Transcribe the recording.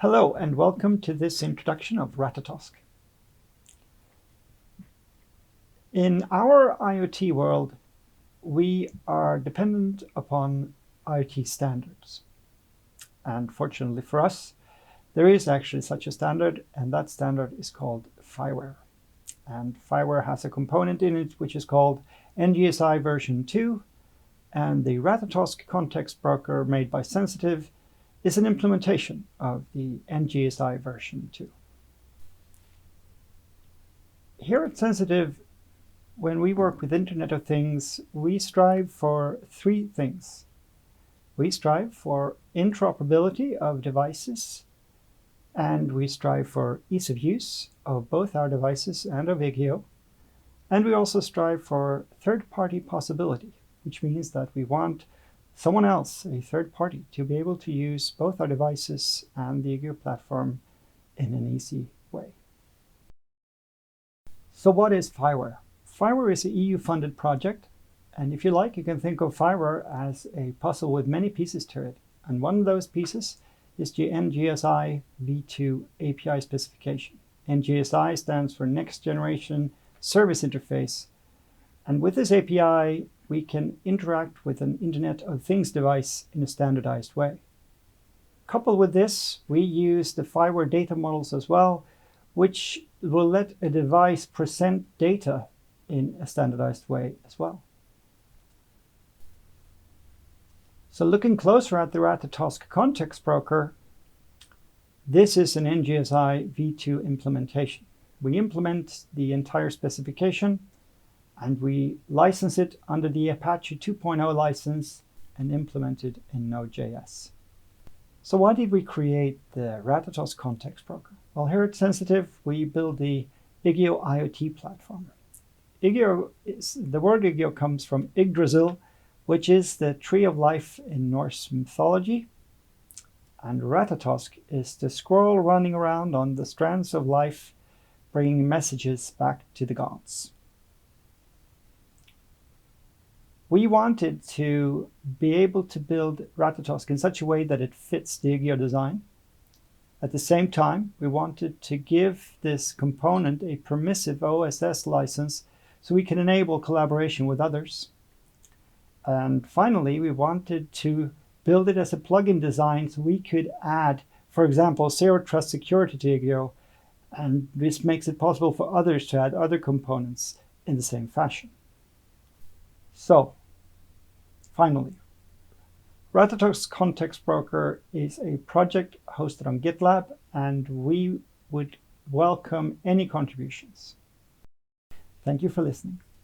Hello and welcome to this introduction of Ratatosk. In our IoT world, we are dependent upon IoT standards. And fortunately for us, there is actually such a standard, and that standard is called Fireware. And Fireware has a component in it which is called Ngsi version 2, and the Ratatosk context broker made by Sensitive is an implementation of the Ngsi version 2. Here at Sensitive, when we work with Internet of Things, we strive for three things. We strive for interoperability of devices, and we strive for ease of use of both our devices and of Igio, and we also strive for third-party possibility, which means that we want someone else, a third party, to be able to use both our devices and the Igio platform in an easy way. So what is Fireware? Fireware is an EU-funded project, and if you like, you can think of Fireware as a puzzle with many pieces to it. And one of those pieces is the Ngsi V2 Api Specification. Ngsi stands for Next Generation Service Interface, and with this API, we can interact with an Internet of Things device in a standardized way. Coupled with this, we use the Fireware data models as well, which will let a device present data in a standardized way as well. So looking closer at the Ratatosk context broker, this is an Ngsi V2 implementation. We implement the entire specification, and we license it under the Apache 2.0 license and implement it in node.js. So why did we create the Ratatosk context broker? Well, here at Sensitive, we build the Igio IoT platform. The word Igio comes from Yggdrasil, which is the tree of life in Norse mythology. And Ratatosk is the squirrel running around on the strands of life, bringing messages back to the gods. We wanted to be able to build Ratatosk in such a way that it fits the Igio design. At the same time, we wanted to give this component a permissive OSS license so we can enable collaboration with others. And finally, we wanted to build it as a plugin design so we could add, for example, zero trust security to Igio, and this makes it possible for others to add other components in the same fashion. So, finally, Ratatosk Context Broker is a project hosted on GitLab, and we would welcome any contributions. Thank you for listening.